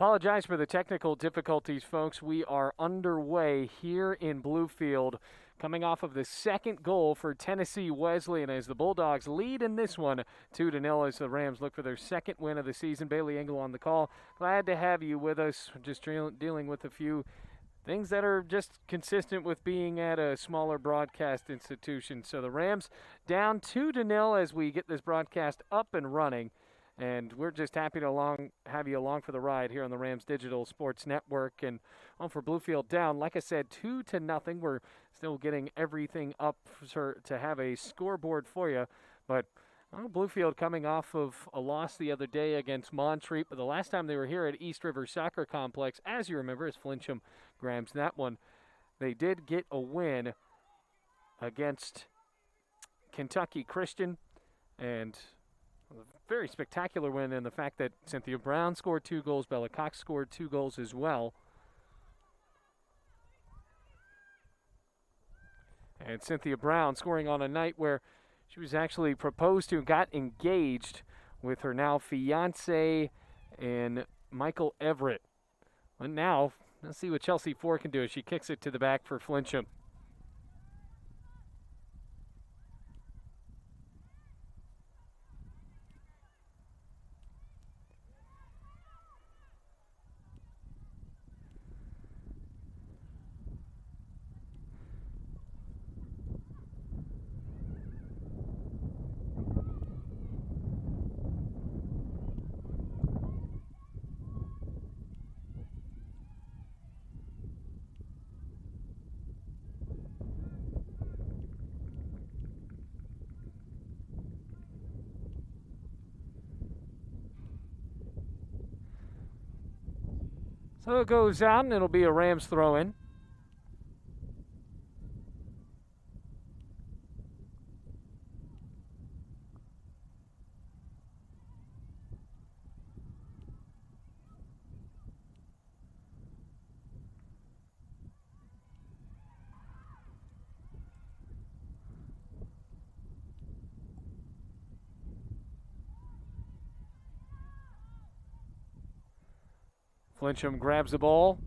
Apologize for the technical difficulties, folks. We are underway here in Bluefield, coming off of the second goal for Tennessee Wesleyan as the Bulldogs lead in this one 2-0 as the Rams look for their second win of the season. Bailey Engel on the call. Glad to have you with us. Just dealing with a few things that are just consistent with being at a smaller broadcast institution. So the Rams down 2-0 as we get this broadcast up and running. And we're just happy to have you along for the ride here on the Rams Digital Sports Network. And for Bluefield down, like I said, 2-0. We're still getting everything up to have a scoreboard for you. But Bluefield coming off of a loss the other day against Montreat. But the last time they were here at East River Soccer Complex, as you remember, as Flincham grabs that one, they did get a win against Kentucky Christian. And a very spectacular win in the fact that Cynthia Brown scored 2 goals, Bella Cox scored 2 goals as well. And Cynthia Brown scoring on a night where she was actually proposed to and got engaged with her now fiance and Michael Everett. And now, let's see what Chelsea Ford can do as she kicks it to the back for Flincham. So it goes out, and it'll be a Rams throw-in. Flincham grabs the ball.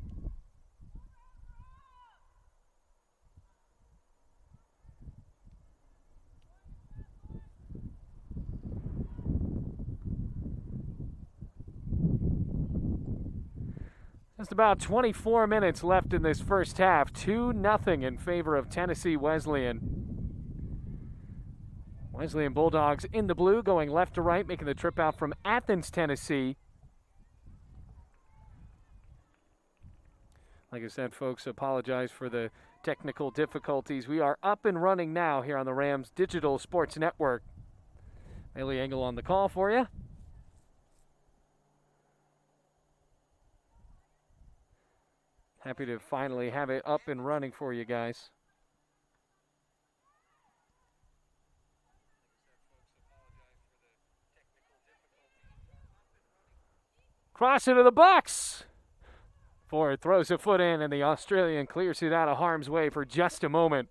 Just about 24 minutes left in this first half. 2-0 in favor of Tennessee Wesleyan. Wesleyan Bulldogs in the blue, going left to right, making the trip out from Athens, Tennessee. Like I said, folks, apologize for the technical difficulties. We are up and running now here on the Rams Digital Sports Network. Bailey Engel on the call for you. Happy to finally have it up and running for you guys. Cross into the box. Ford throws a foot in, and the Australian clears it out of harm's way for just a moment.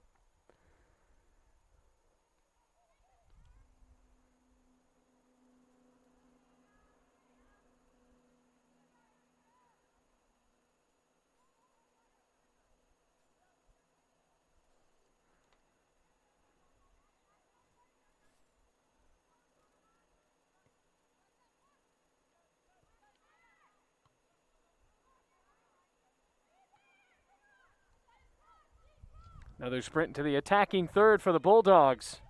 Another sprint to the attacking third for the Bulldogs.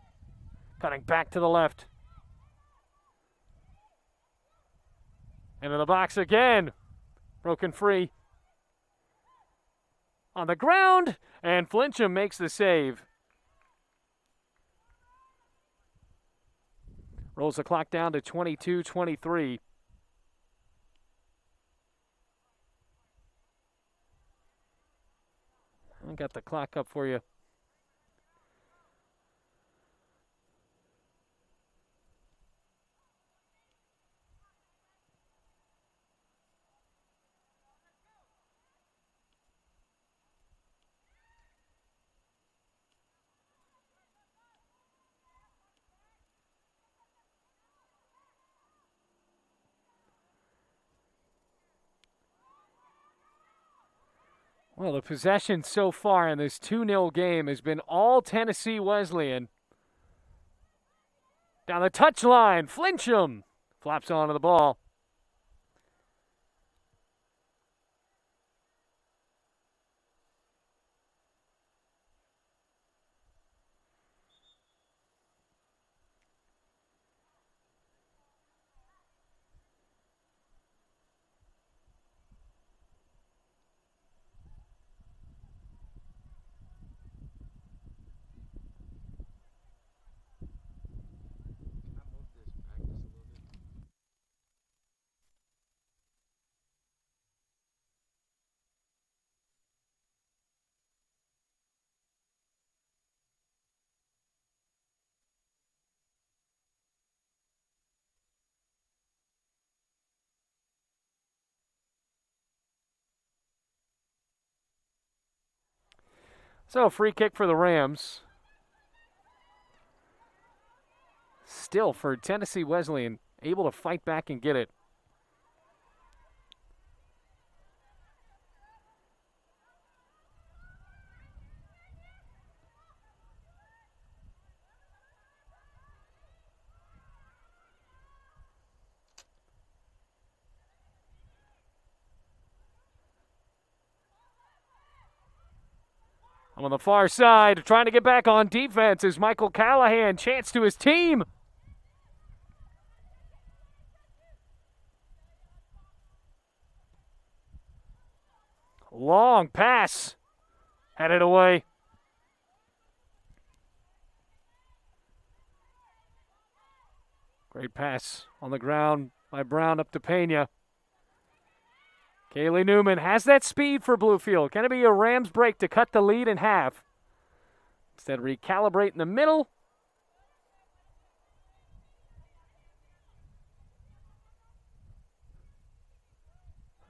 Cutting back to the left. Into the box again. Broken free. On the ground, and Flincham makes the save. Rolls the clock down to 22-23. I got the clock up for you. Well, the possession so far in this 2-0 game has been all Tennessee Wesleyan. Down the touchline, Flincham flops onto the ball. So, free kick for the Rams. Still, for Tennessee Wesleyan, able to fight back and get it. On the far side, trying to get back on defense is Michael Callahan. Chance to his team. Long pass. Headed away. Great pass on the ground by Brown up to Pena. Kaylee Newman has that speed for Bluefield. Can it be a Rams break to cut the lead in half? Instead, recalibrate in the middle.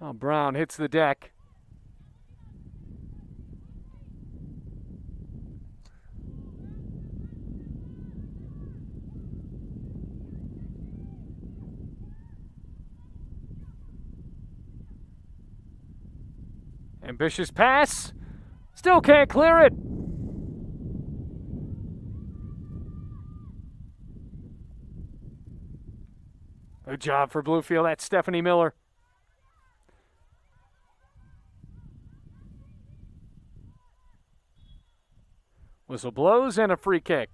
Oh, Brown hits the deck. Ambitious pass. Still can't clear it. Good job for Bluefield. That's Stephanie Miller. Whistle blows and a free kick.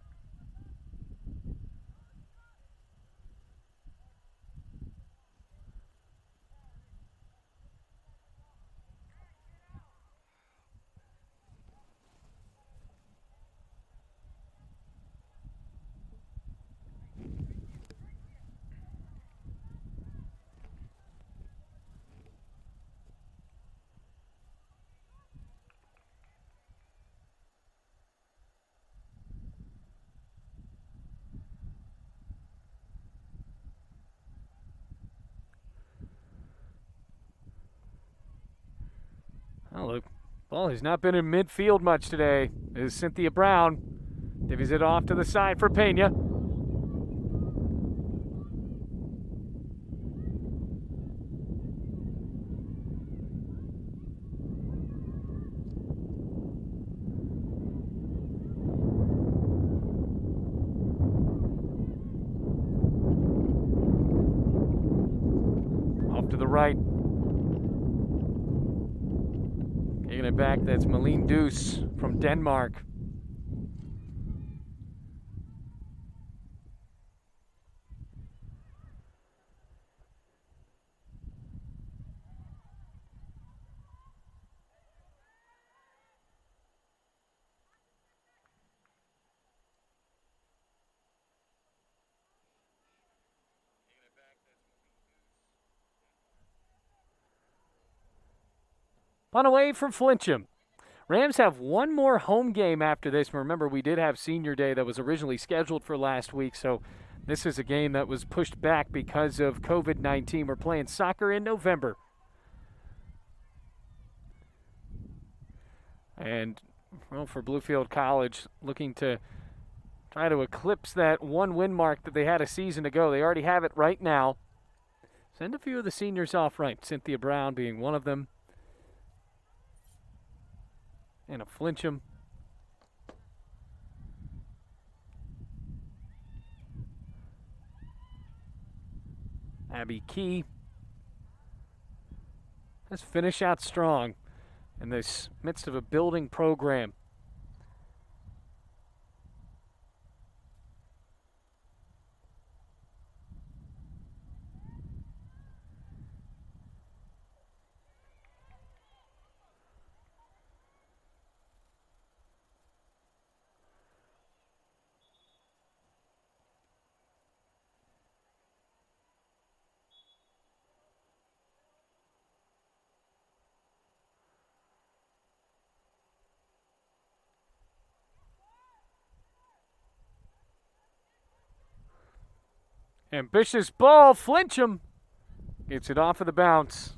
Well, the ball has not been in midfield much today. Is Cynthia Brown. Divvies it off to the side for Pena. Off to the right. Taking it back, that's Malene Deuce from Denmark. Punt away from Flincham. Rams have one more home game after this. Remember, we did have Senior Day that was originally scheduled for last week, so this is a game that was pushed back because of COVID-19. We're playing soccer in November. And, well, for Bluefield College, looking to try to eclipse that one-win mark that they had a season ago. They already have it right now. Send a few of the seniors off right, Cynthia Brown being one of them. And a Flincham. Abby Key. Let's finish out strong in this midst of a building program. Ambitious ball, Flincham gets it off of the bounce.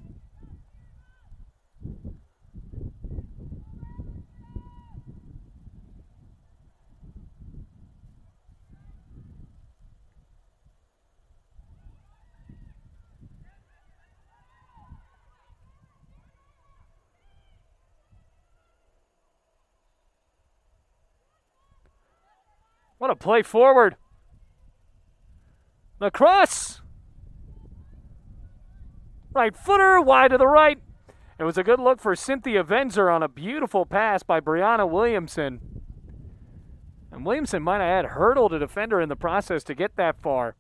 What a play forward. The cross. Right footer, wide to the right. It was a good look for Cynthia Venzer on a beautiful pass by Brianna Williamson. And Williamson might have had hurdled a defender in the process to get that far.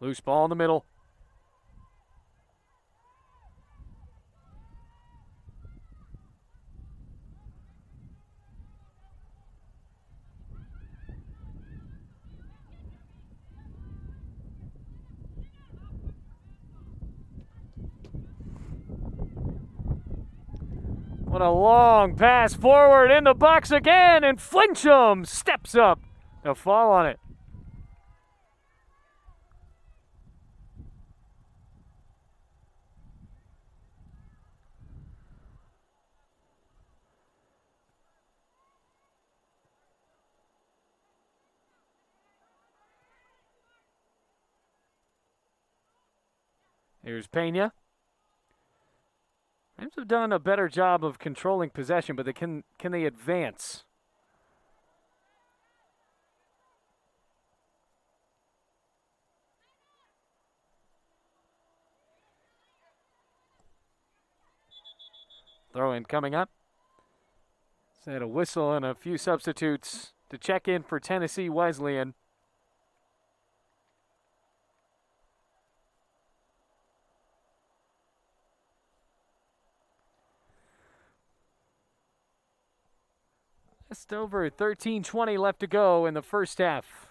Loose ball in the middle. What a long pass forward in the box again, and Flincham steps up to fall on it. Here's Pena. Rams have done a better job of controlling possession, but can they advance? Throw in coming up. Set a whistle and a few substitutes to check in for Tennessee Wesleyan. Just over 13:20 left to go in the first half.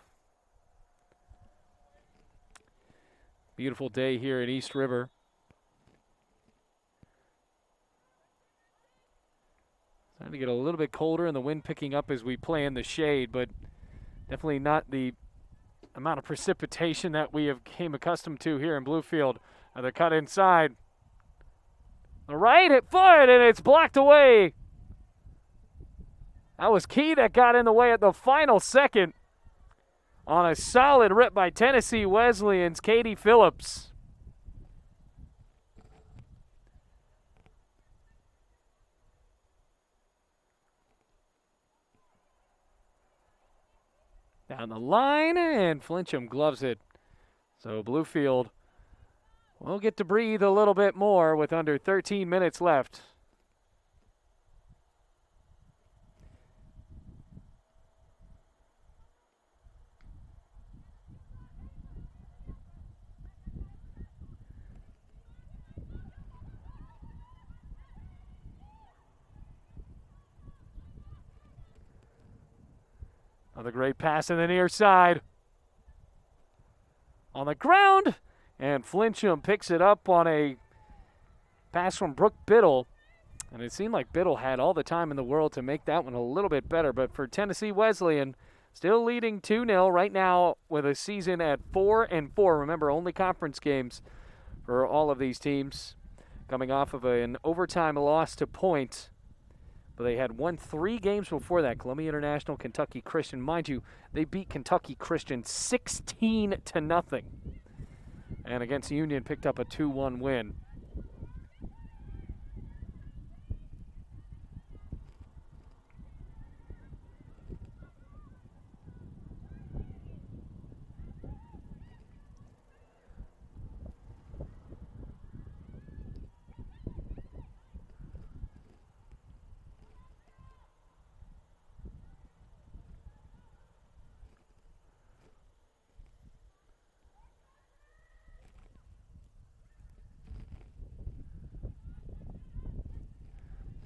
Beautiful day here at East River. Starting to get a little bit colder and the wind picking up as we play in the shade, but definitely not the amount of precipitation that we have came accustomed to here in Bluefield. Another cut inside. The right hit foot, and it's blocked away. That was Key that got in the way at the final second on a solid rip by Tennessee Wesleyan's Katie Phillips. Down the line, and Flincham gloves it. So Bluefield will get to breathe a little bit more with under 13 minutes left. Another great pass in the near side. On the ground, and Flincham picks it up on a pass from Brooke Biddle. And it seemed like Biddle had all the time in the world to make that one a little bit better. But for Tennessee Wesleyan, Still leading 2-0 right now with a season at 4-4. Remember, only conference games for all of these teams, coming off of an overtime loss to Point. But they had won 3 games before that. Columbia International, Kentucky Christian. Mind you, they beat Kentucky Christian 16-0. And against Union, picked up a 2-1 win.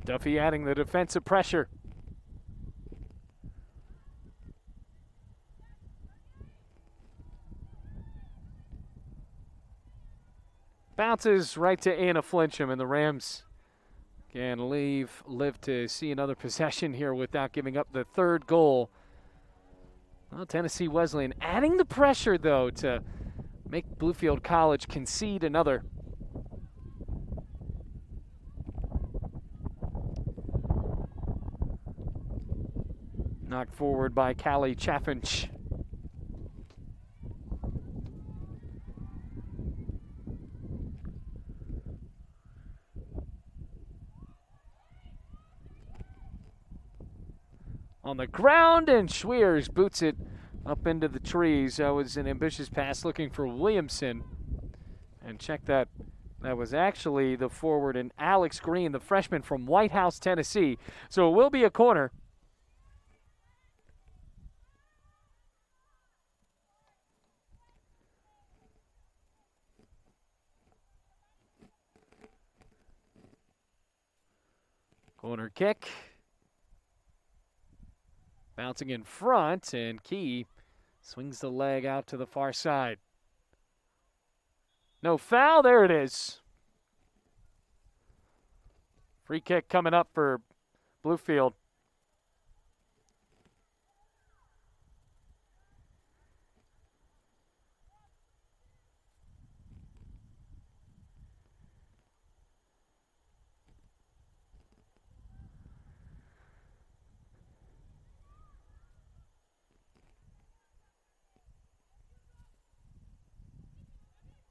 Duffy adding the defensive pressure. Bounces right to Anna Flincham, and the Rams can live to see another possession here without giving up the 3rd goal. Well, Tennessee Wesleyan adding the pressure, though, to make Bluefield College concede another. Knocked forward by Callie Chaffinch. On the ground, and Schweers boots it up into the trees. That was an ambitious pass looking for Williamson. And check that. That was actually the forward, and Alex Green, the freshman from White House, Tennessee. So it will be a corner. Corner kick. Bouncing in front, and Key swings the leg out to the far side. No foul, there it is. Free kick coming up for Bluefield.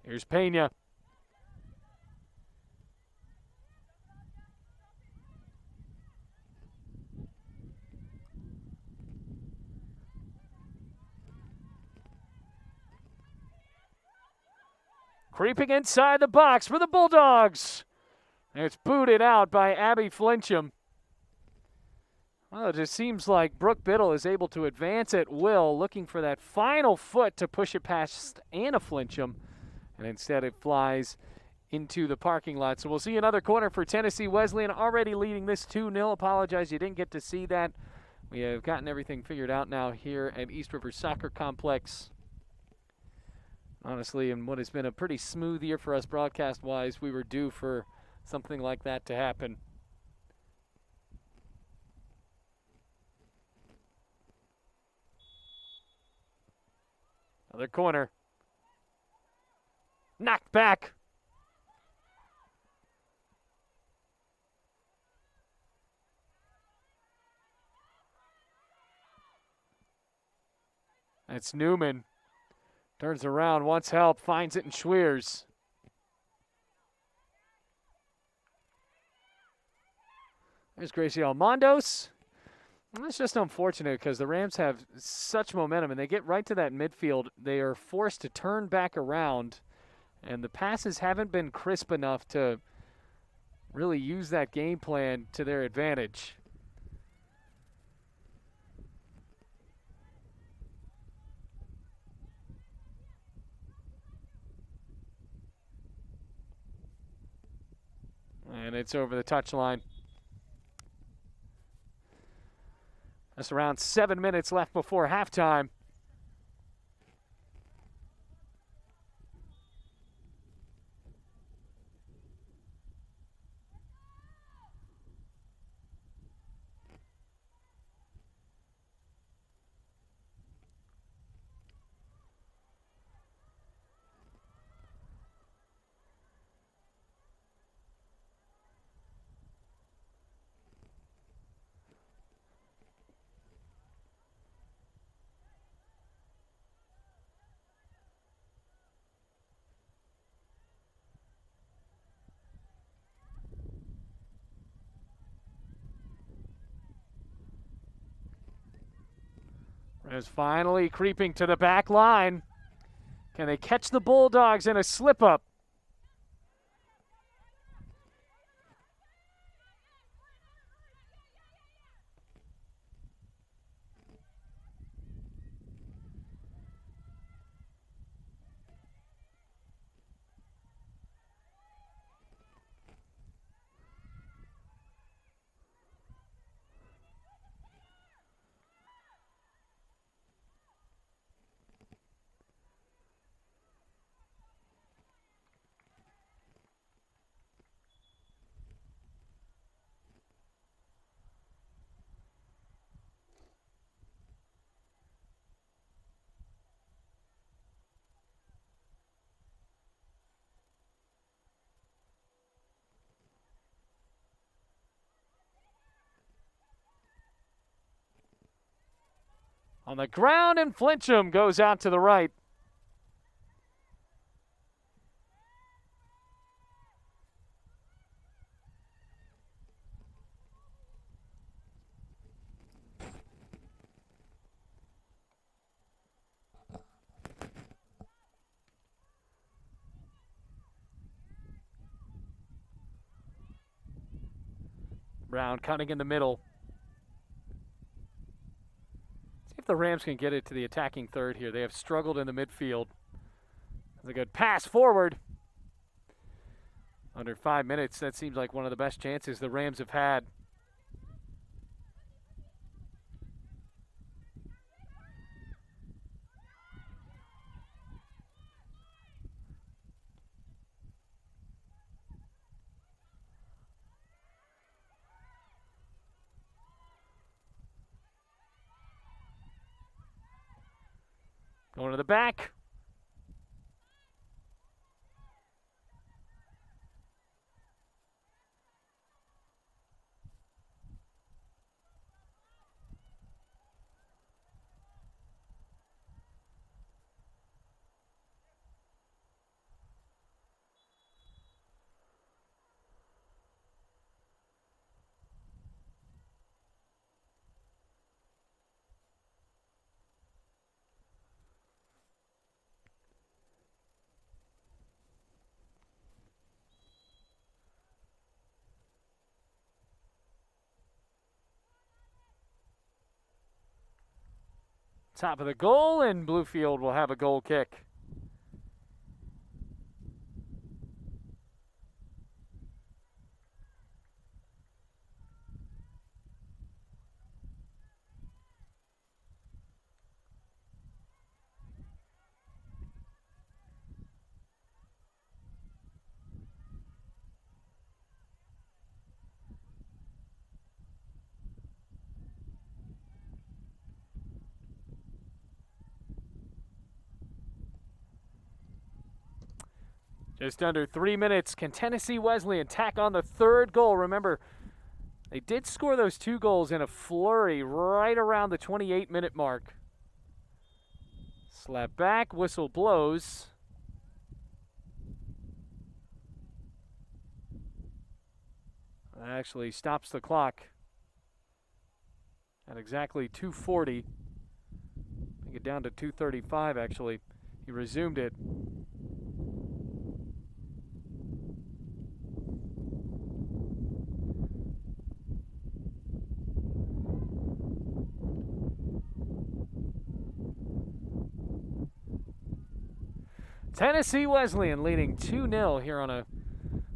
Here's Pena. Creeping inside the box for the Bulldogs. And it's booted out by Abby Flincham. Well, it just seems like Brooke Biddle is able to advance at will, looking for that final foot to push it past Anna Flincham. And instead it flies into the parking lot. So we'll see another corner for Tennessee Wesleyan, already leading this 2-0. Apologize you didn't get to see that. We have gotten everything figured out now here at East River Soccer Complex. Honestly, in what has been a pretty smooth year for us broadcast-wise, we were due for something like that to happen. Another corner. Knocked back. That's Newman. Turns around, wants help, finds it in Schweers. There's Gracie Almondos. It's just unfortunate because the Rams have such momentum, and they get right to that midfield. They are forced to turn back around, and the passes haven't been crisp enough to really use that game plan to their advantage. And it's over the touchline. That's around 7 minutes left before halftime. Is finally creeping to the back line. Can they catch the Bulldogs in a slip-up? On the ground, and Flincham goes out to the right. Brown cutting in the middle. See if the Rams can get it to the attacking third here. They have struggled in the midfield. That's a good pass forward. Under 5 minutes, that seems like one of the best chances the Rams have had. Going to the back. Top of the goal, and Bluefield will have a goal kick. Just under 3 minutes. Can Tennessee Wesleyan tack on the third goal? Remember, they did score those 2 goals in a flurry right around the 28-minute mark. Slap back, whistle blows. Actually stops the clock at exactly 2:40. Take it down to 2:35, actually. He resumed it. Tennessee Wesleyan leading 2-0 here on a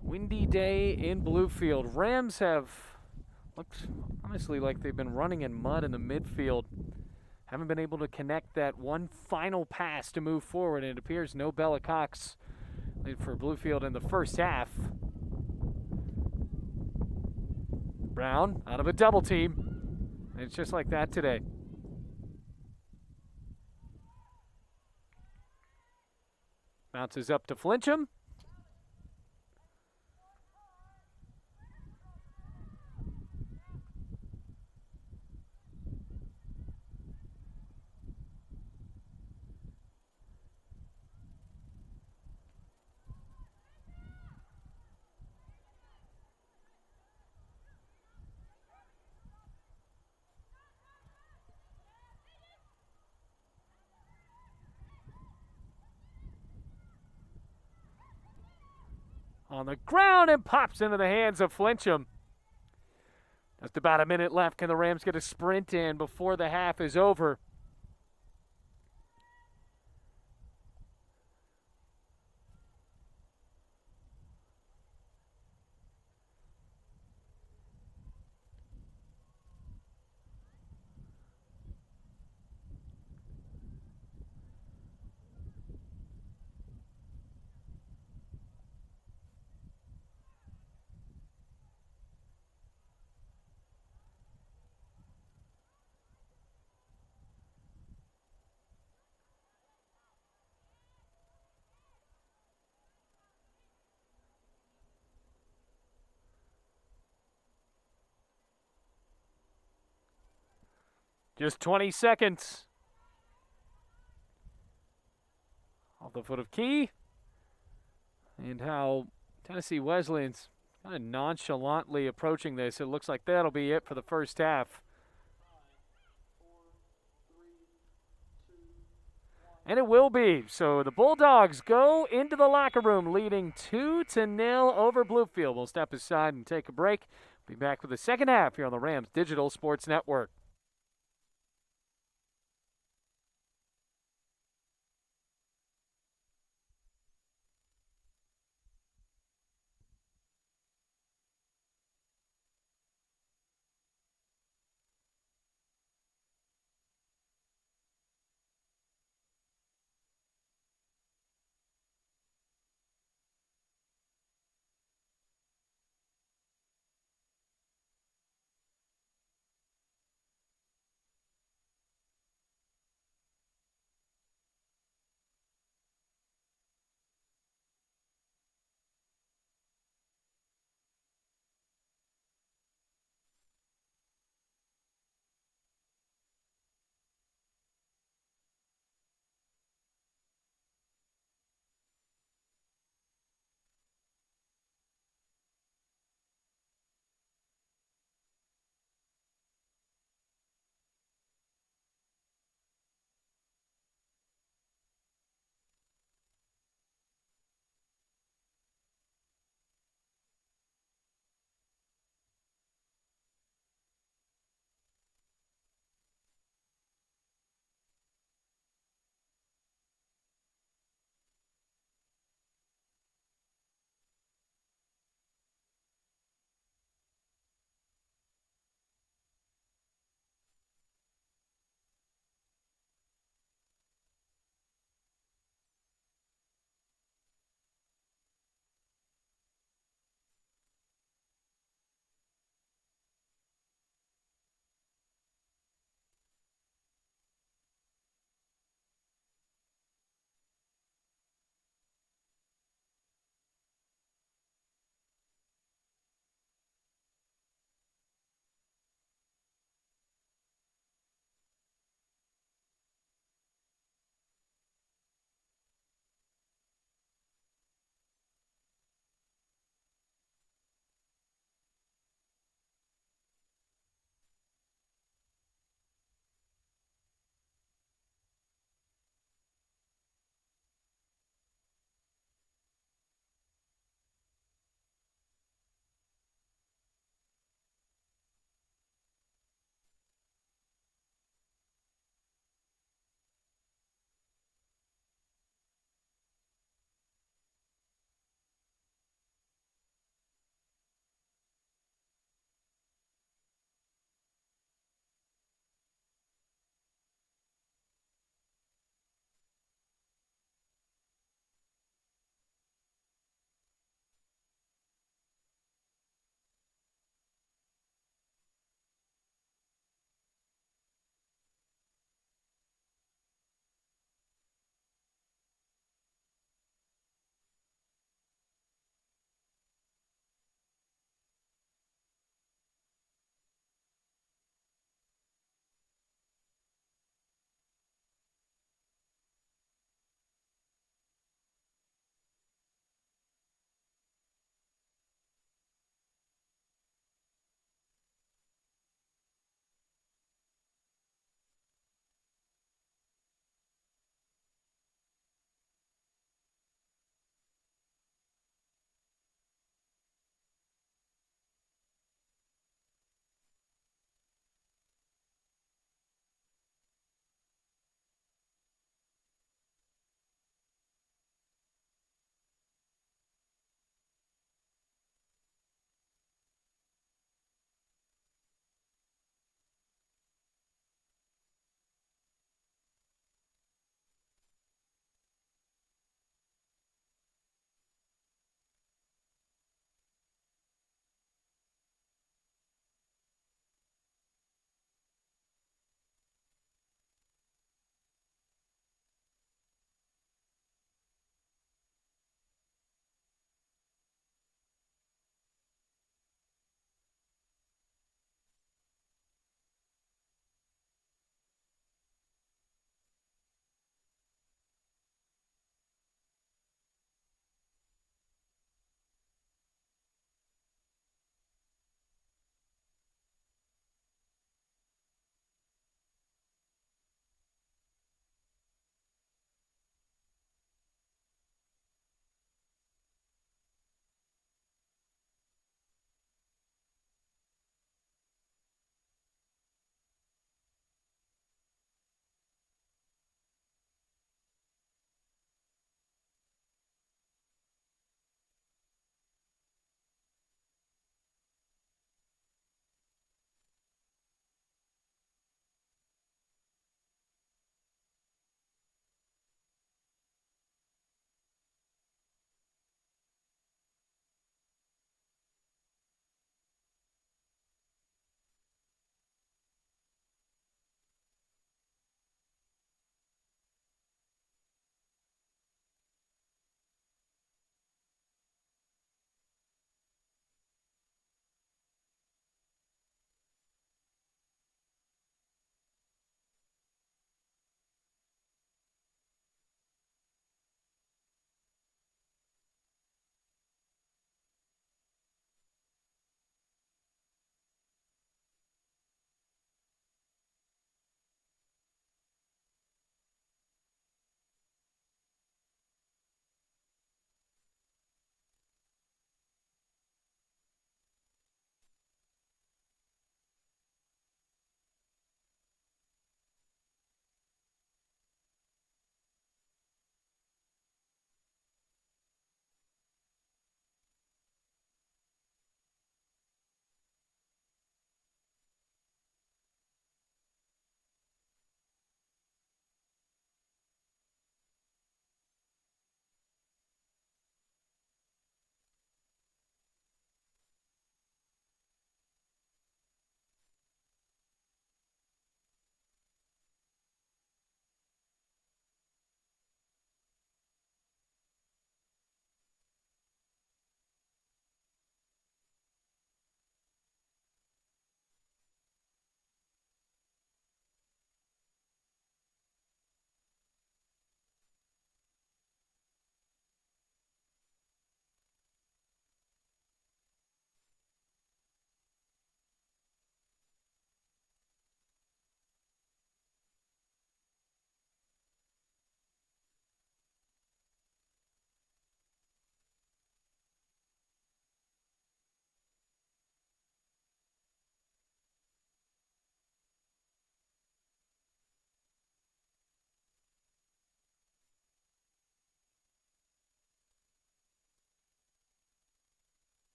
windy day in Bluefield. Rams have looked honestly like they've been running in mud in the midfield. Haven't been able to connect that one final pass to move forward, and it appears no Bella Cox lead for Bluefield in the first half. Brown out of a double team. And it's just like that today. Bounces up to Flincham. on the ground and pops into the hands of Flincham. Just about a minute left. Can the Rams get a sprint in before the half is over? Just 20 seconds. Off the foot of Key. And how Tennessee Wesleyan's kind of nonchalantly approaching this. It looks like that'll be it for the first half. And it will be. So the Bulldogs go into the locker room leading 2-0 over Bluefield. We'll step aside and take a break. Be back for the second half here on the Rams Digital Sports Network.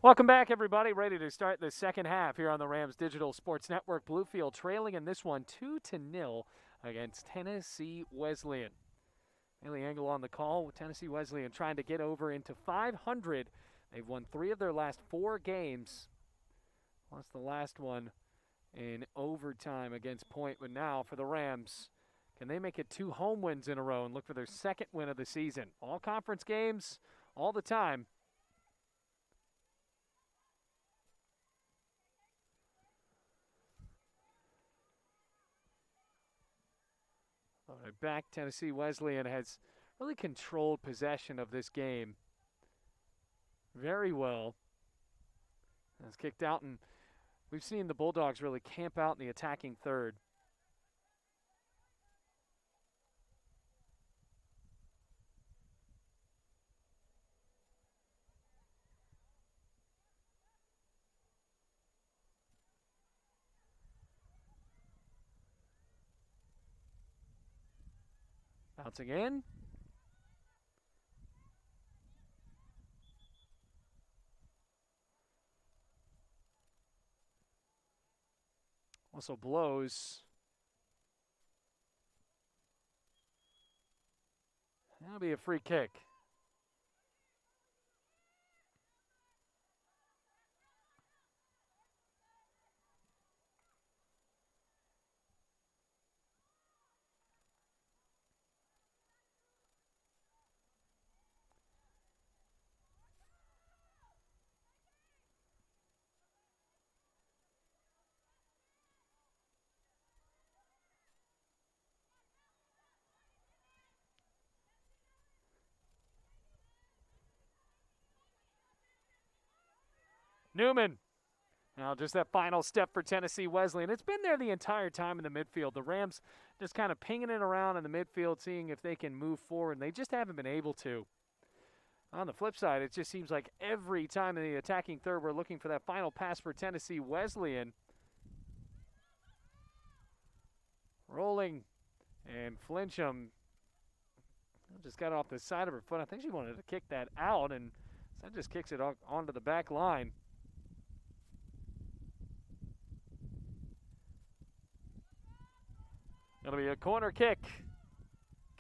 Welcome back, everybody. Ready to start the second half here on the Rams Digital Sports Network. Bluefield trailing in this one 2-0 against Tennessee Wesleyan. Haley Engel on the call with Tennessee Wesleyan trying to get over into 500. They've won 3 of their last 4 games. Lost the last one in overtime against Point. But now for the Rams, can they make it 2 home wins in a row and look for their second win of the season? All conference games, all the time. All right, back. Tennessee Wesleyan has really controlled possession of this game very well. It's kicked out, and we've seen the Bulldogs really camp out in the attacking third. Bouncing in. Also blows. That'll be a free kick. Newman. Now just that final step for Tennessee Wesleyan. It's been there the entire time in the midfield. The Rams just kind of pinging it around in the midfield, seeing if they can move forward, and they just haven't been able to. On the flip side, it just seems like every time in the attacking third, we're looking for that final pass for Tennessee Wesleyan. Rolling, and Flincham just got off the side of her foot. I think she wanted to kick that out, and that just kicks it onto the back line. It'll be a corner kick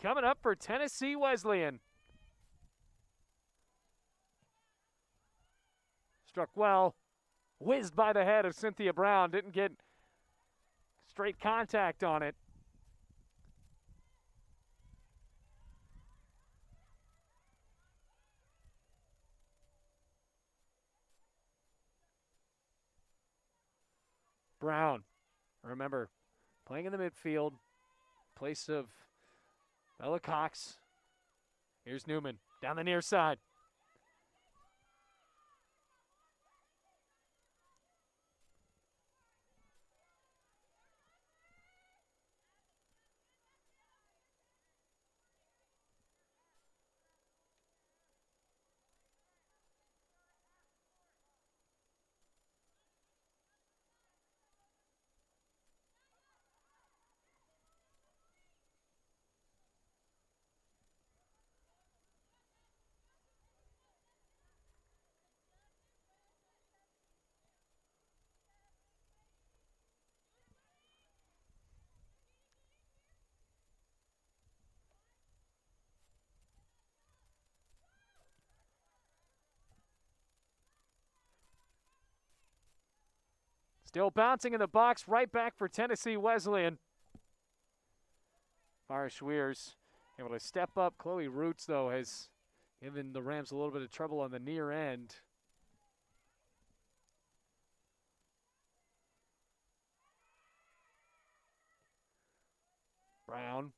coming up for Tennessee Wesleyan. Struck well, whizzed by the head of Cynthia Brown. Didn't get straight contact on it. Brown, remember, playing in the midfield, place of Bella Cox. Here's Newman down the near side. Still bouncing in the box, right back for Tennessee Wesleyan. Farah Schweers able to step up. Chloe Roots, though, has given the Rams a little bit of trouble on the near end. Brown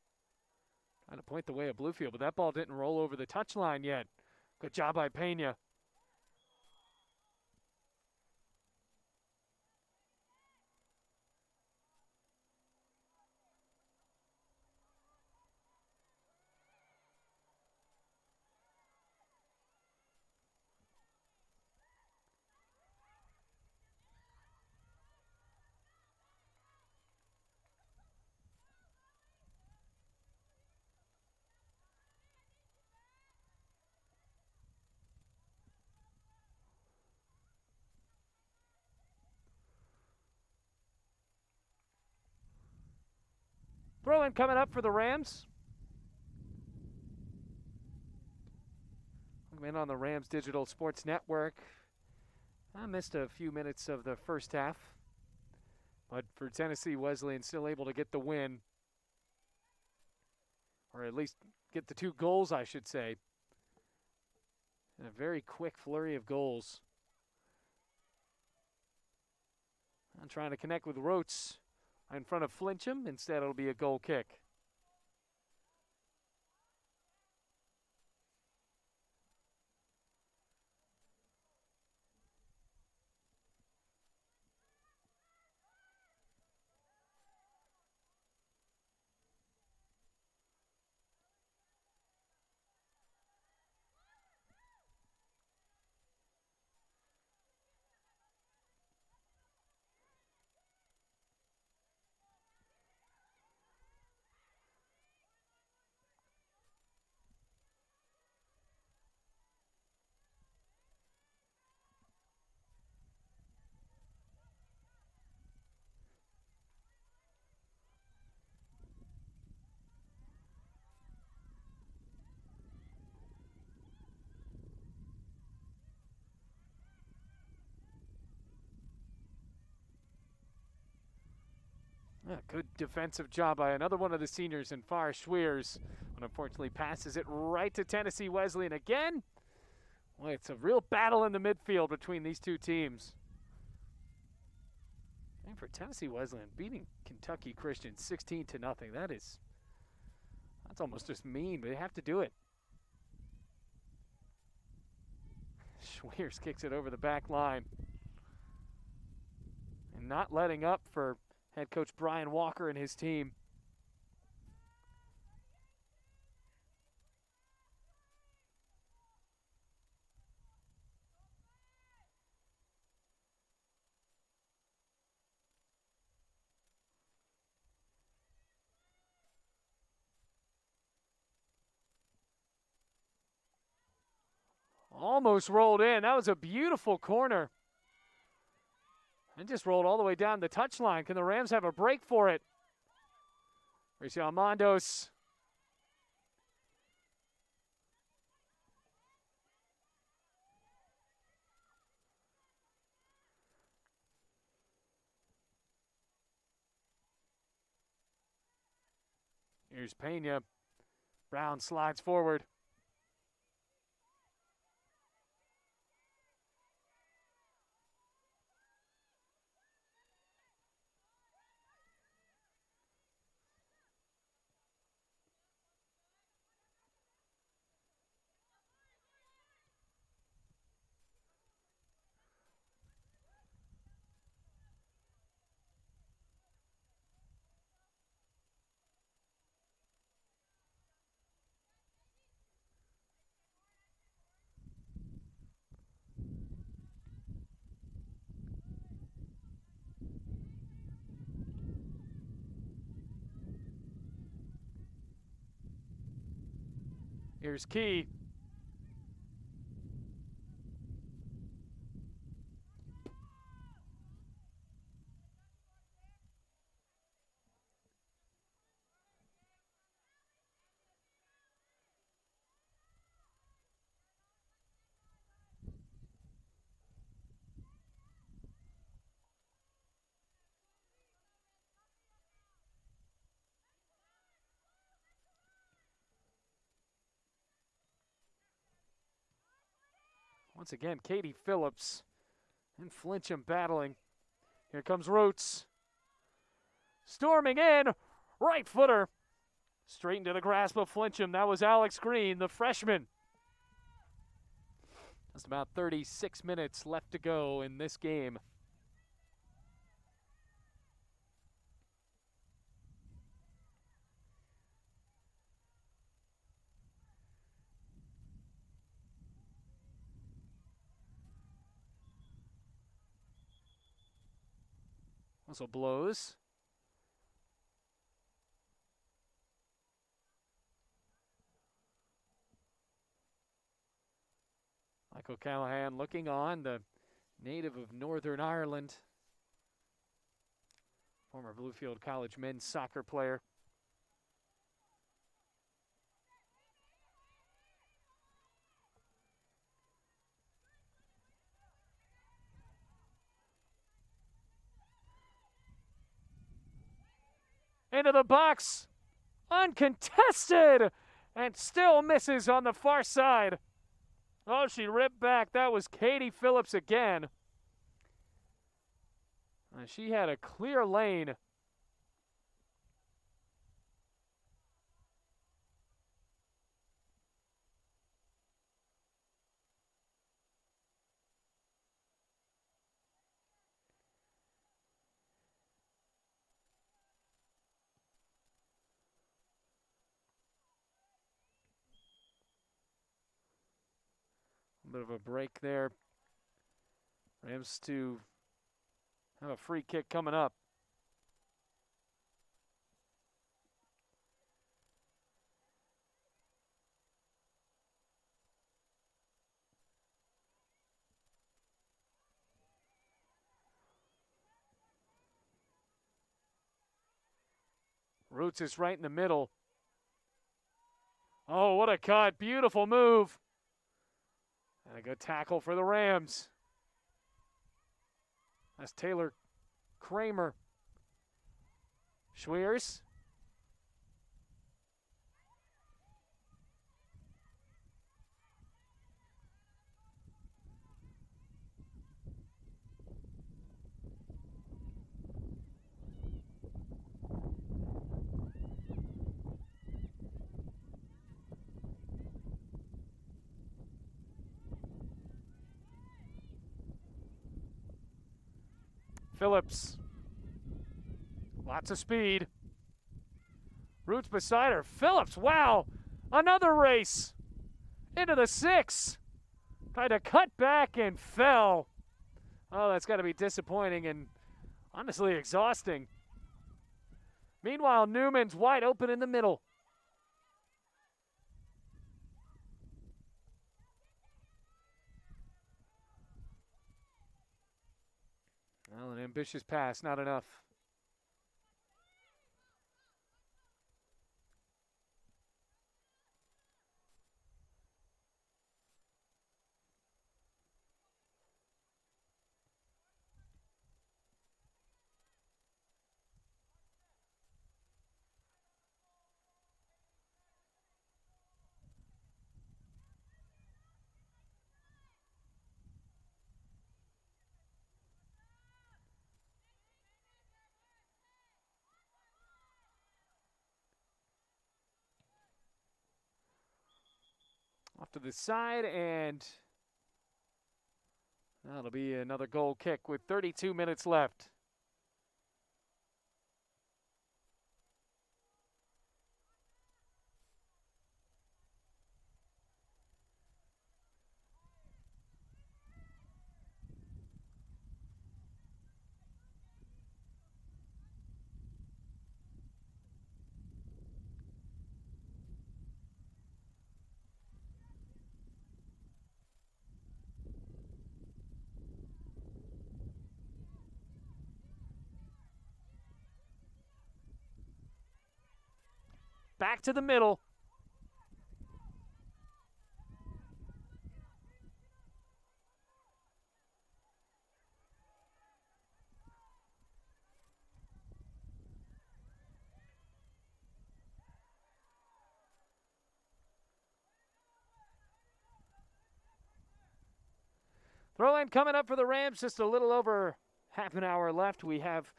trying to point the way of Bluefield, but that ball didn't roll over the touchline yet. Good job by Pena. Throw in coming up for the Rams. I'm in on the Rams Digital Sports Network. I missed a few minutes of the first half, but for Tennessee, Wesleyan still able to get the win, or at least get the 2 goals, I should say. And a very quick flurry of goals. I'm trying to connect with Rotes in front of Flincham. Instead, it'll be a goal kick. Yeah, good defensive job by another one of the seniors in Far Schweers, but unfortunately passes it right to Tennessee Wesleyan again. Well, it's a real battle in the midfield between these 2 teams. And for Tennessee Wesleyan, beating Kentucky Christian 16-0, that's almost just mean, but they have to do it. Schweers kicks it over the back line. And not letting up for head coach Brian Walker and his team. Almost rolled in. That was a beautiful corner. And just rolled all the way down the touchline. Can the Rams have a break for it? Mauricio Almondos. Here's Pena. Brown slides forward. Here's Key. Once again, Katie Phillips and Flincham battling. Here comes Rotes. Storming in, right footer. Straight into the grasp of Flincham. That was Alex Green, the freshman. Just about 36 minutes left to go in this game. Whistle blows. Michael Callahan looking on, the native of Northern Ireland. Former Bluefield College men's soccer player. into the box. Uncontested. And still misses on the far side. Oh, she ripped back. That was Katie Phillips again. She had a clear lane. A bit of a break there. Rams to have a free kick coming up. Roots is right in the middle. Oh, what a cut. Beautiful move. And a good tackle for the Rams. That's Taylor Kramer. Schweers. Phillips. Lots of speed. Roots beside her. Phillips, wow. Another race. Into the 6. Tried to cut back and fell. Oh, that's got to be disappointing and honestly exhausting. Meanwhile, Newman's wide open in the middle. Well, an ambitious pass, not enough. Off to the side, and that'll be another goal kick with 32 minutes left. Back to the middle. Throw-in coming up for the Rams. Just a little over half an hour left. We have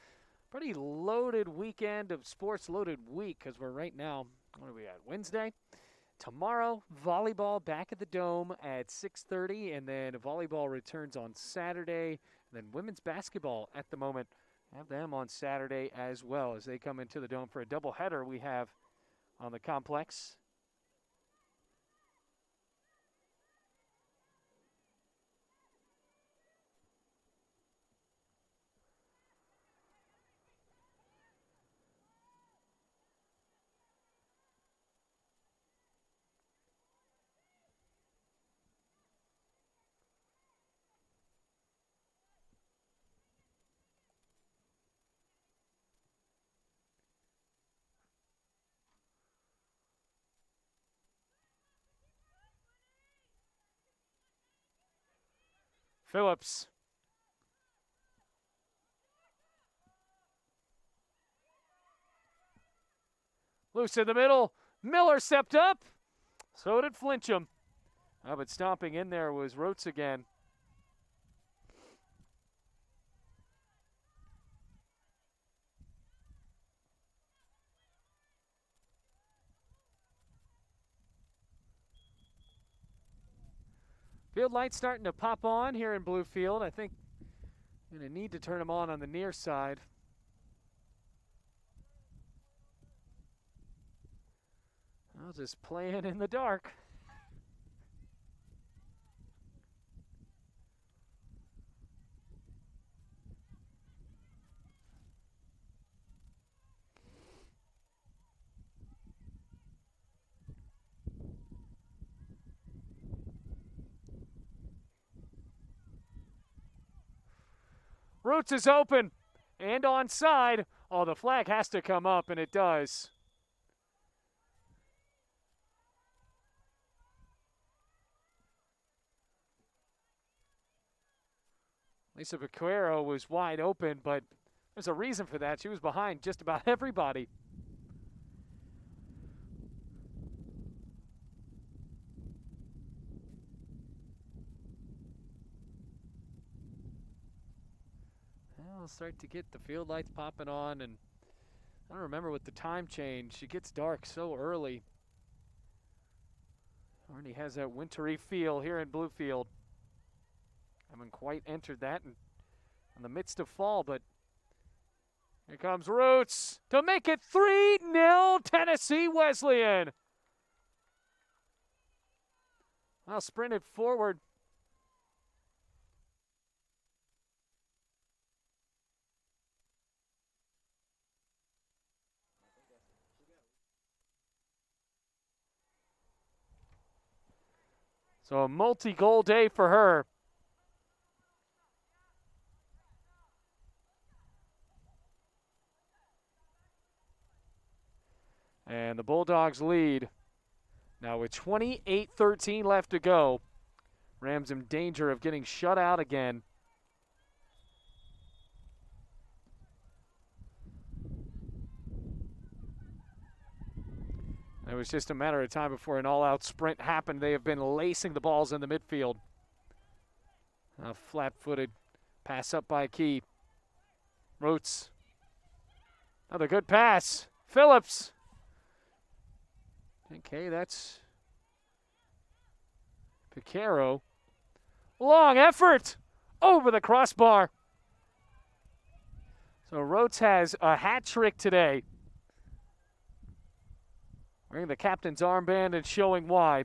pretty loaded weekend of sports, loaded week, because we're right now, what are we at, Wednesday? Tomorrow, volleyball back at the Dome at 6:30, and then volleyball returns on Saturday. And then women's basketball at the moment, have them on Saturday as well as they come into the Dome for a doubleheader we have on the complex. Phillips. Loose in the middle. Miller stepped up. So did Flincham. Oh, but stomping in there was Rotes again. Field lights starting to pop on here in Bluefield. I think I'm going to need to turn them on the near side. I'll just playing in the dark. Roots is open and onside. Oh, the flag has to come up, and it does. Lisa Vaquero was wide open, but there's a reason for that. She was behind just about everybody. I'll start to get the field lights popping on, and I don't remember what the time change. It gets dark so early. Already has that wintry feel here in Bluefield. Haven't quite entered that in the midst of fall, but here comes Roots to make it 3-0 Tennessee Wesleyan. Well, sprinted forward. So a multi-goal day for her. And the Bulldogs lead. Now with 28-13 left to go, Rams in danger of getting shut out again. It was just a matter of time before an all-out sprint happened. They have been lacing the balls in the midfield. A flat-footed pass up by Key. Roots. Another good pass. Phillips. Okay, that's Picaro. Long effort over the crossbar. So Rhodes has a hat trick today. Wearing the captain's armband and showing why.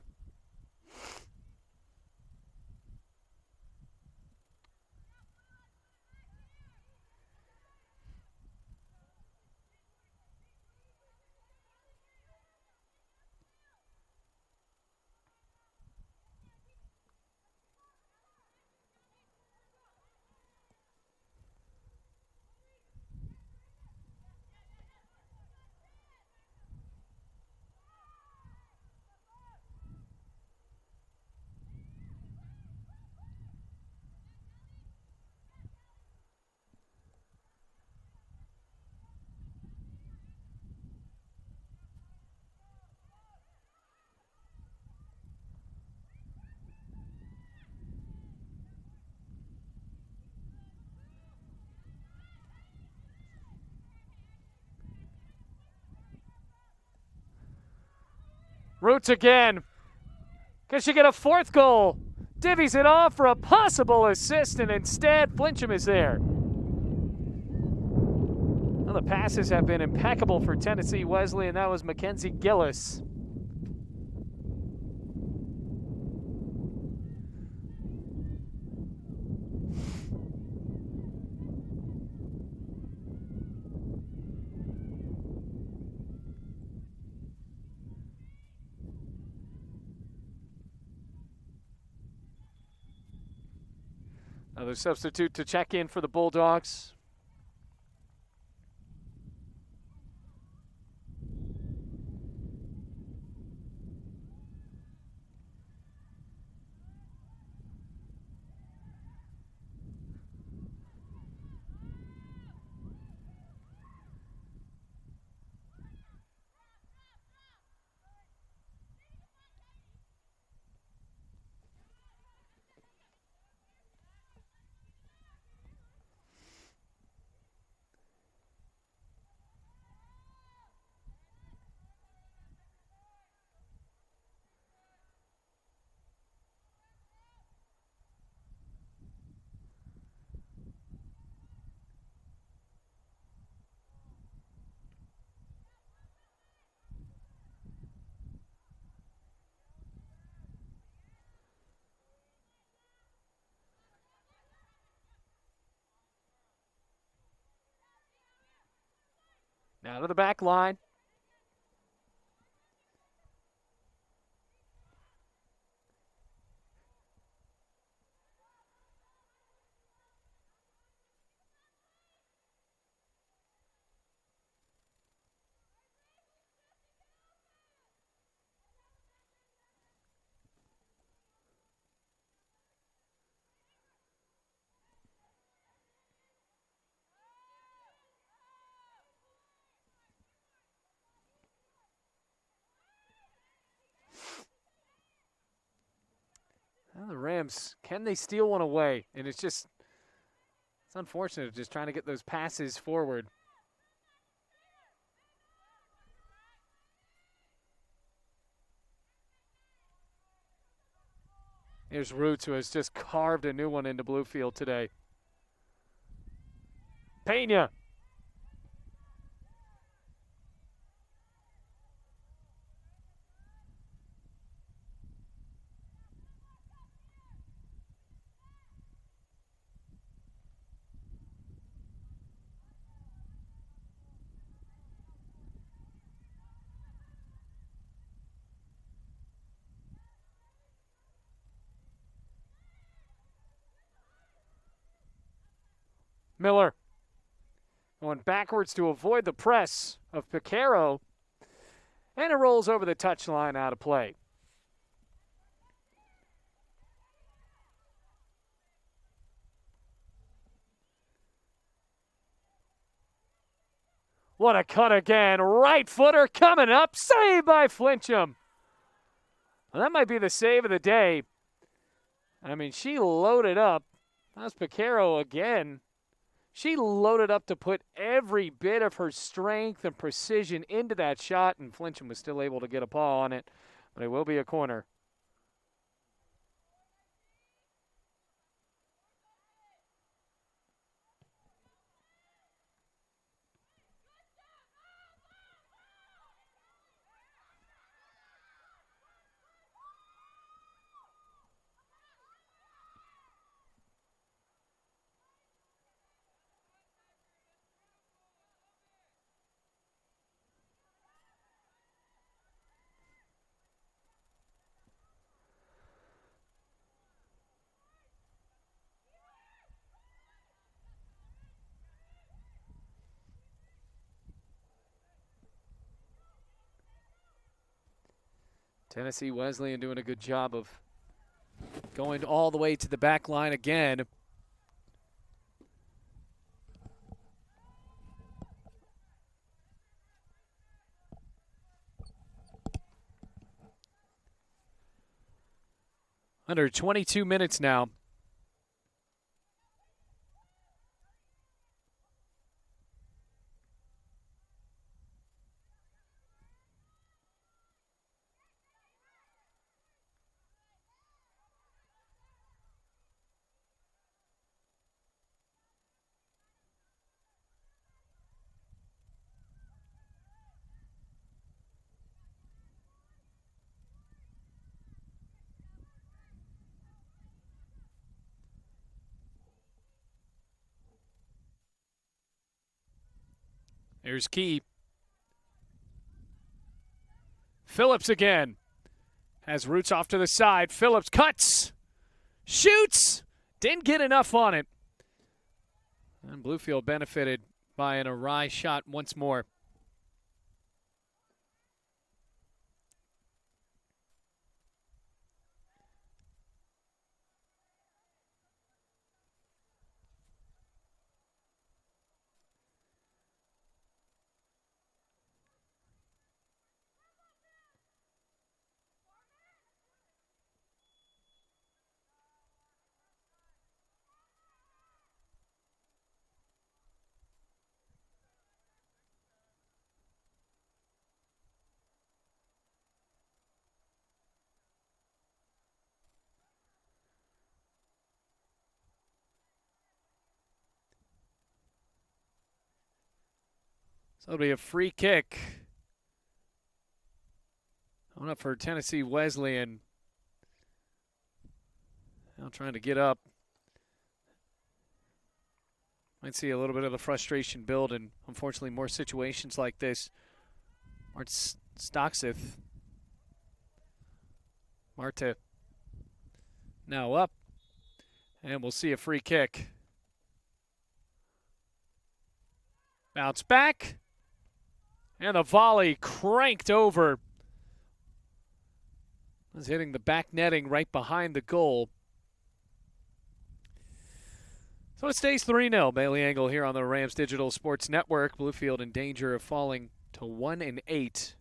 Roots again. Can she get a fourth goal? Divvies it off for a possible assist, and instead Flincham is there. Well, the passes have been impeccable for Tennessee Wesley, and that was Mackenzie Gillis. Another substitute to check in for the Bulldogs. Now to the back line. Well, the Rams, can they steal one away? And it's unfortunate just trying to get those passes forward. Here's Roots, who has just carved a new one into Bluefield today. Pena. Miller going backwards to avoid the press of Picaro. And it rolls over the touchline out of play. What a cut again. Right footer coming up. Saved by Flincham. Well, that might be the save of the day. I mean, she loaded up. That's Picaro again. She loaded up to put every bit of her strength and precision into that shot, and Flincham was still able to get a paw on it. But it will be a corner. Tennessee Wesleyan doing a good job of going all the way to the back line again. Under 22 minutes now. There's Key. Phillips again. Has Roots off to the side. Phillips cuts. Shoots. Didn't get enough on it. And Bluefield benefited by an awry shot once more. So it'll be a free kick. Going up for Tennessee Wesleyan. Now trying to get up. Might see a little bit of the frustration build, and unfortunately more situations like this. Stocksith. Marta now up, and we'll see a free kick. Bounce back, and a volley cranked over. Was hitting the back netting right behind the goal. So it stays 3-0. Bailey Engel here on the Rams Digital Sports Network. Bluefield in danger of falling to 1-8.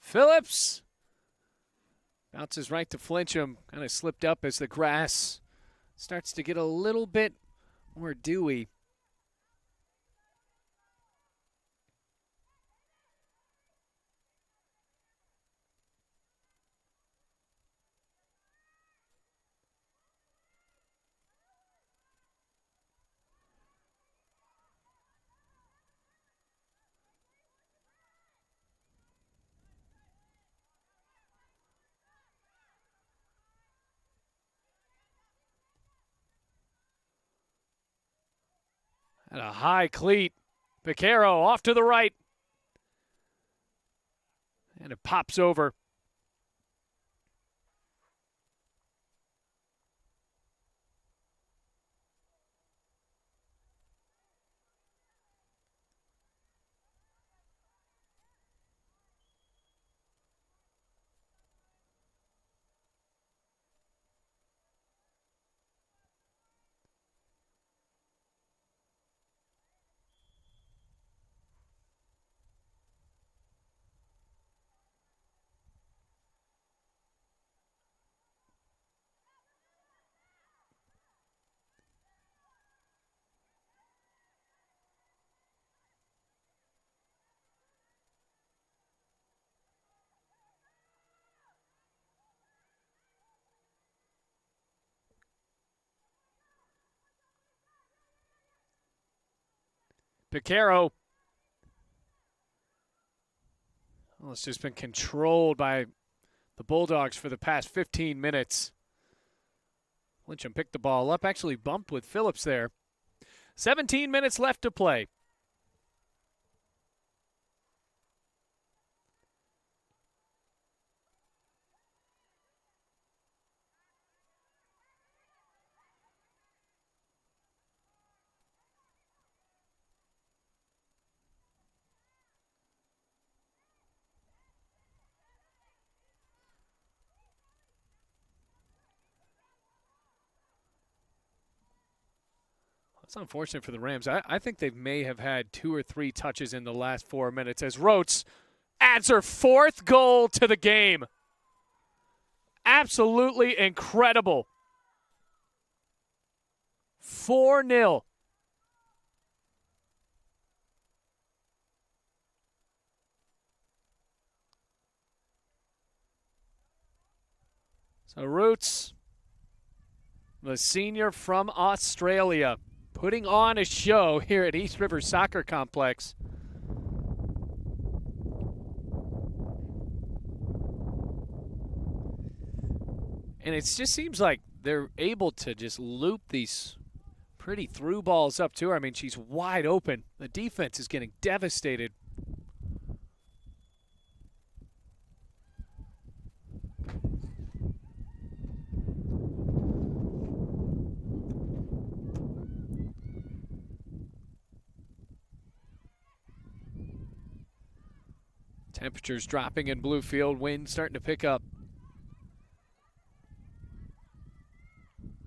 Phillips bounces right to Flincham. Kind of slipped up as the grass starts to get a little bit more dewy. And a high cleat. Picaro off to the right. And it pops over. Picaro. Well, it's just been controlled by the Bulldogs for the past 15 minutes. Lyncham picked the ball up, actually bumped with Phillips there. 17 minutes left to play. It's unfortunate for the Rams. I think they may have had 2 or 3 touches in the last 4 minutes as Rotes adds her 4th goal to the game. Absolutely incredible. 4-0. So Rotes, the senior from Australia, putting on a show here at East River Soccer Complex. And it just seems like they're able to just loop these pretty through balls up to her. I mean, she's wide open. The defense is getting devastated. Temperatures dropping in Bluefield, wind starting to pick up.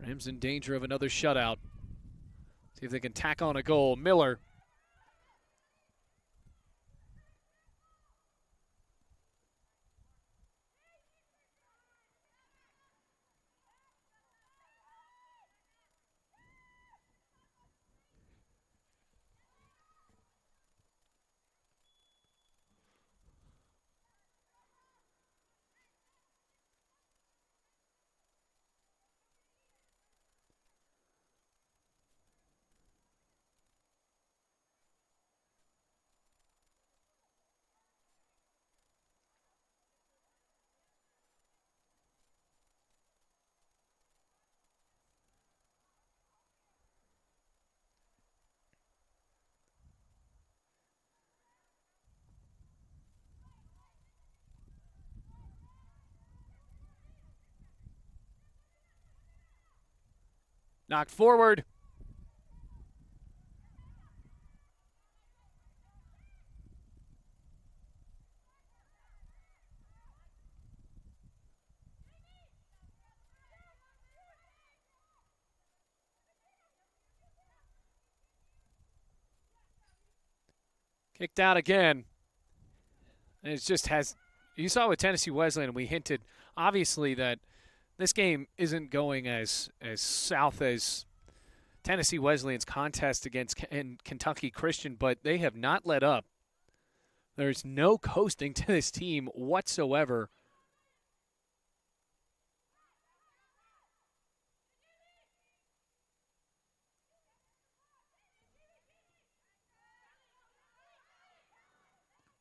Rams in danger of another shutout. See if they can tack on a goal. Miller. Knocked forward. Kicked out again. And it just has, you saw with Tennessee Wesleyan, and we hinted obviously that this game isn't going as south as Tennessee Wesleyan's contest against Kentucky Christian, but they have not let up. There's no coasting to this team whatsoever.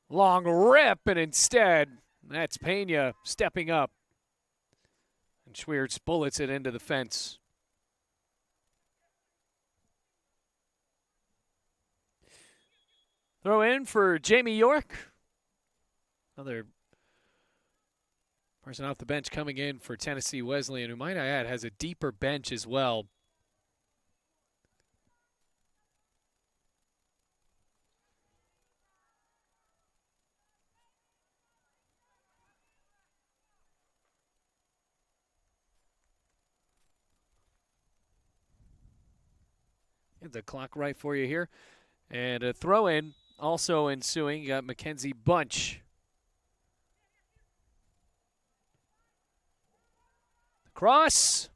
Long rip, and instead, that's Pena stepping up. And Schwiertz bullets it into the fence. Throw in for Jamie York. Another person off the bench coming in for Tennessee Wesleyan, who, might I add, has a deeper bench as well. Get the clock right for you here. And a throw in also ensuing. You got Mackenzie Bunch. Cross.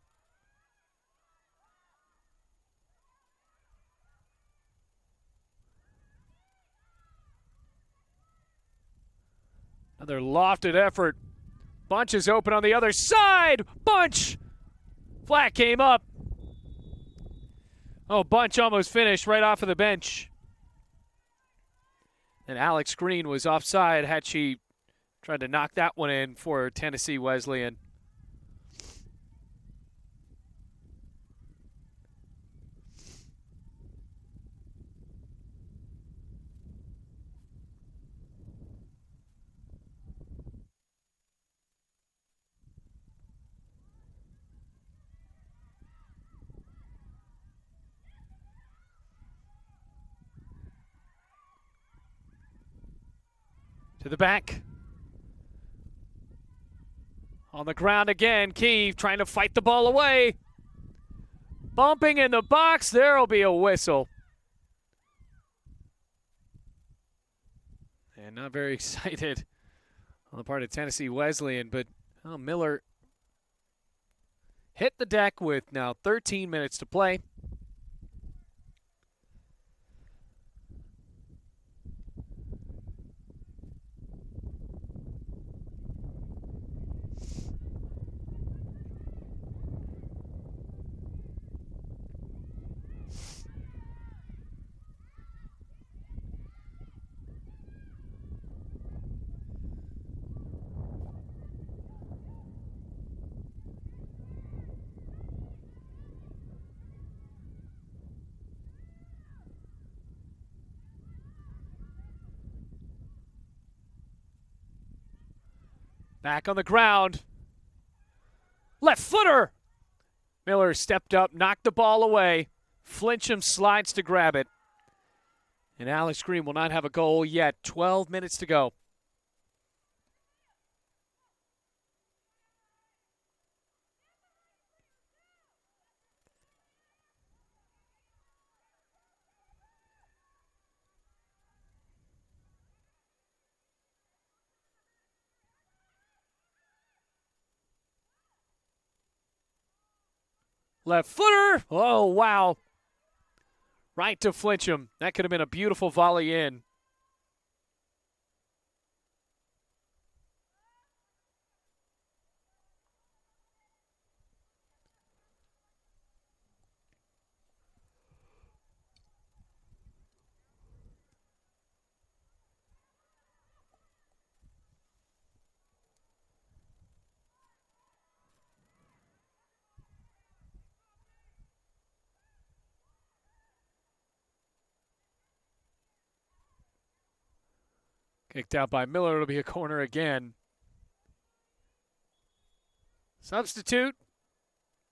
Another lofted effort. Bunch is open on the other side. Bunch. Flat came up. Oh, Bunch almost finished right off of the bench. And Alex Green was offside had she tried to knock that one in for Tennessee Wesleyan. To the back. On the ground again, Keefe trying to fight the ball away. Bumping in the box, there'll be a whistle. And not very excited on the part of Tennessee Wesleyan, but Miller hit the deck with now 13 minutes to play. Back on the ground. Left footer. Miller stepped up, knocked the ball away. Flincham slides to grab it. And Alex Green will not have a goal yet. 12 minutes to go. Left footer. Oh, wow. Right to Flincham. That could have been a beautiful volley in. Kicked out by Miller. It'll be a corner again. Substitute.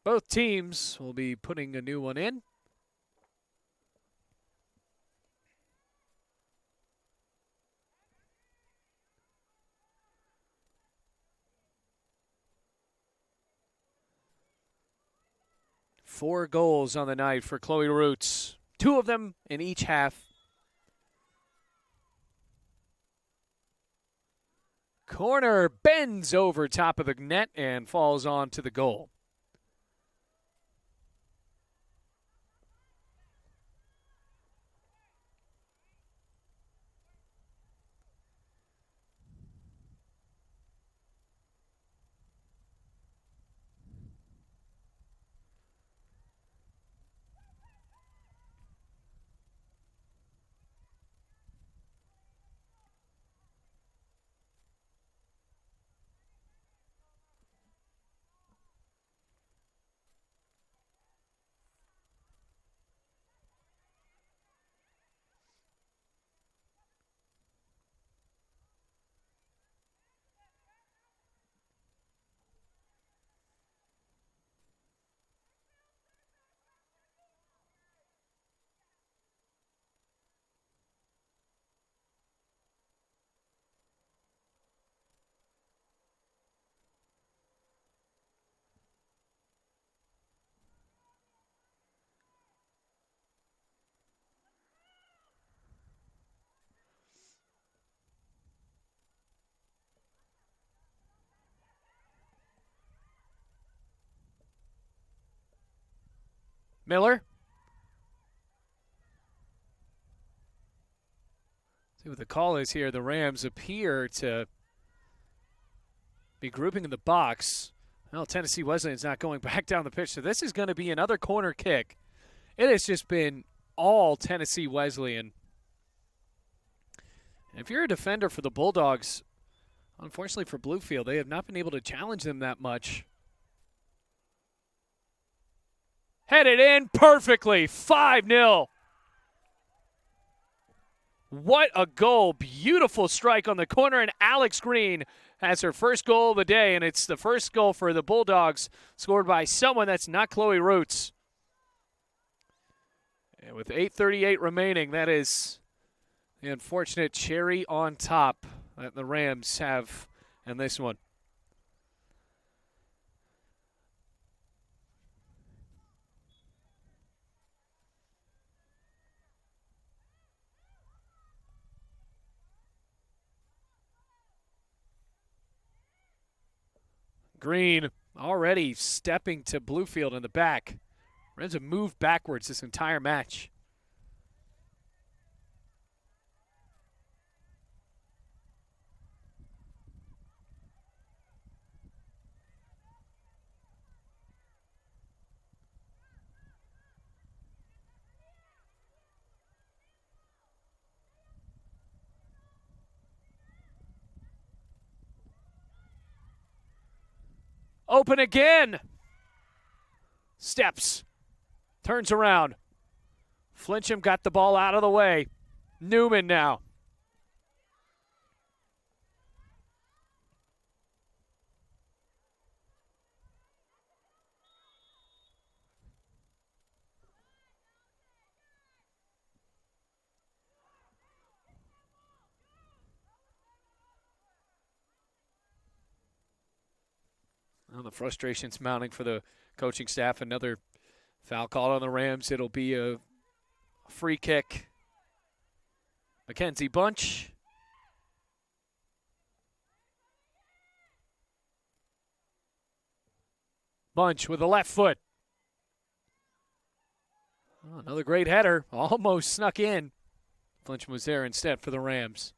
Both teams will be putting a new one in. Four goals on the night for Chloe Roots. 2 of them in each half. Corner bends over top of the net and falls onto the goal. Miller. See what the call is here. The Rams appear to be grouping in the box. Well, Tennessee Wesleyan's not going back down the pitch, so this is going to be another corner kick. It has just been all Tennessee Wesleyan. And if you're a defender for the Bulldogs, unfortunately for Bluefield, they have not been able to challenge them that much. Headed in perfectly, 5-0. What a goal. Beautiful strike on the corner, and Alex Green has her first goal of the day, and it's the first goal for the Bulldogs scored by someone that's not Chloe Roots. And with 8:38 remaining, that is the unfortunate cherry on top that the Rams have in this one. Green already stepping to Bluefield in the back. Rams have moved backwards this entire match. Open again. Steps. Turns around. Flincham got the ball out of the way. Newman now. Well, the frustration's mounting for the coaching staff. Another foul call on the Rams. It'll be a free kick. Mackenzie Bunch. Bunch with the left foot. Oh, another great header. Almost snuck in. Flincham was there instead for the Rams.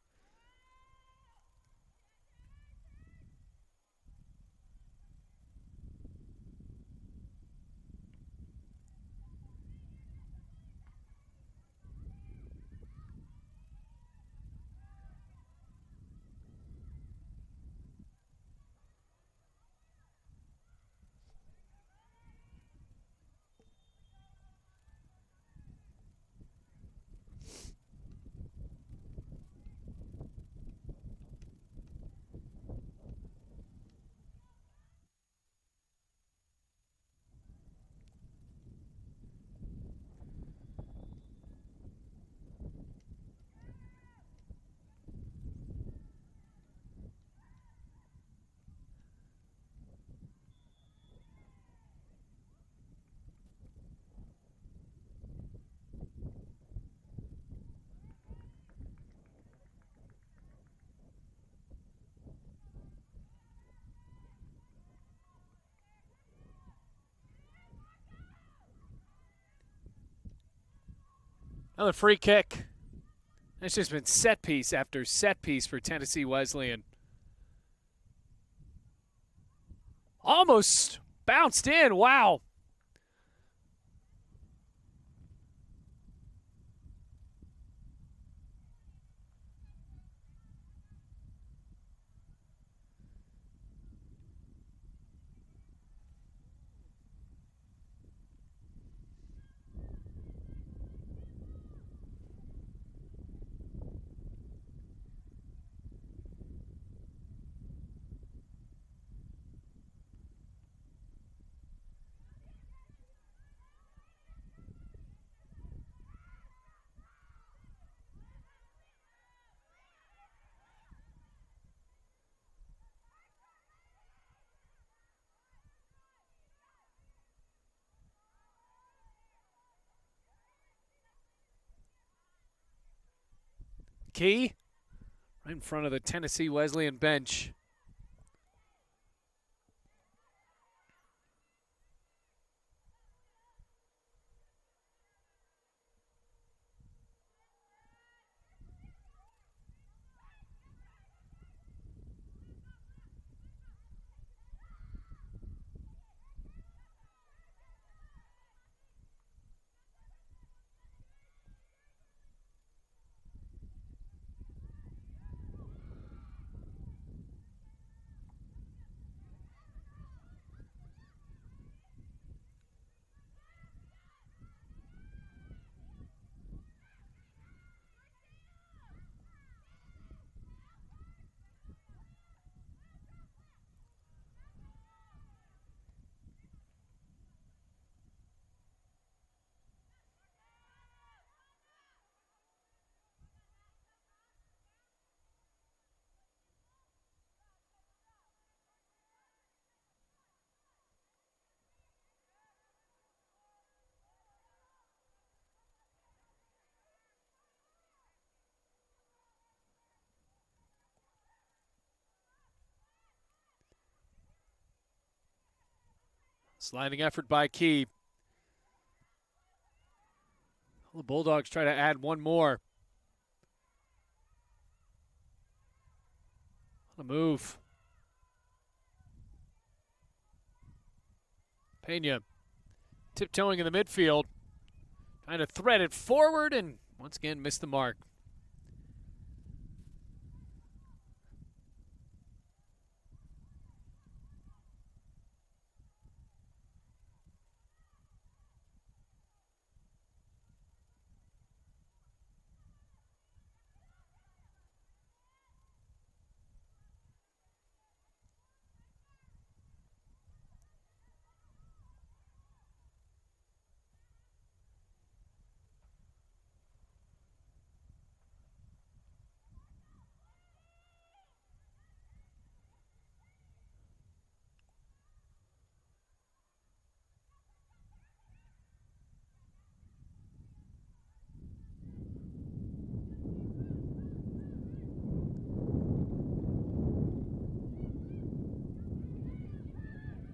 Another free kick. It's just been set piece after set piece for Tennessee Wesleyan. Almost bounced in. Wow. Key right in front of the Tennessee Wesleyan bench. Sliding effort by Key. The Bulldogs try to add one more. On the move. Pena tiptoeing in the midfield. Trying to thread it forward and once again missed the mark.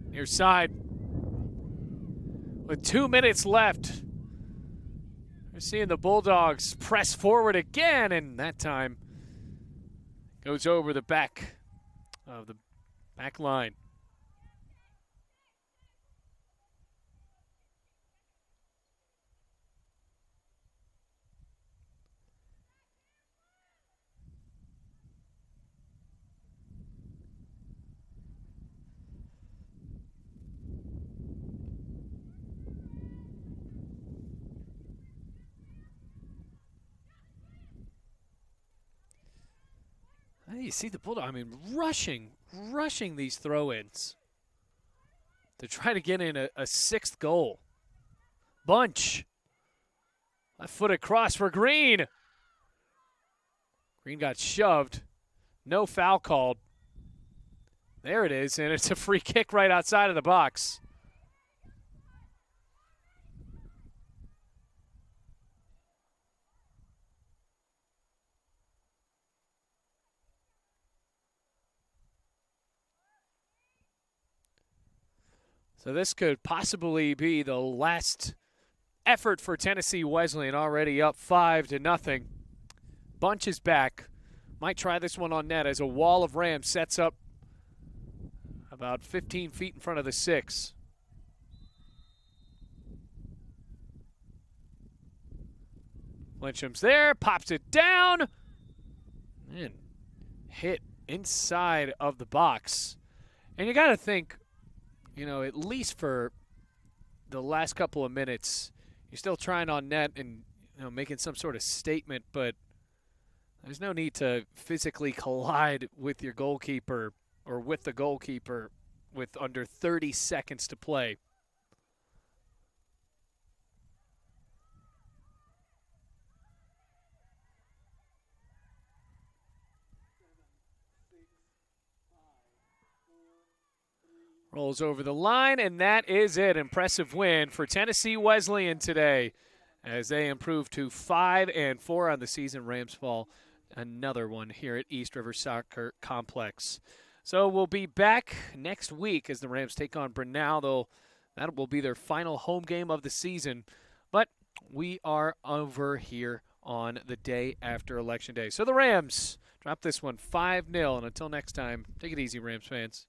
Near side. With 2 minutes left. We're seeing the Bulldogs press forward again, and that time goes over the back of the back line. You see the Bulldogs, I mean, rushing these throw-ins to try to get in a sixth goal. Bunch. Left foot across for Green. Green got shoved. No foul called. There it is, and it's a free kick right outside of the box. So this could possibly be the last effort for Tennessee Wesleyan, already up 5-0. Bunch is back. Might try this one on net as a wall of Rams sets up about 15 feet in front of the 6. Lyncham's there, pops it down, and hit inside of the box. And you got to think, at least for the last couple of minutes, you're still trying on net and making some sort of statement, but there's no need to physically collide with your goalkeeper or with the goalkeeper with under 30 seconds to play. Rolls over the line, and that is it. Impressive win for Tennessee Wesleyan today as they improve to 5-4 on the season. Rams fall another one here at East River Soccer Complex. So we'll be back next week as the Rams take on Brunel, though that will be their final home game of the season. But we are over here on the day after Election Day. So the Rams drop this one 5-0, and until next time, take it easy, Rams fans.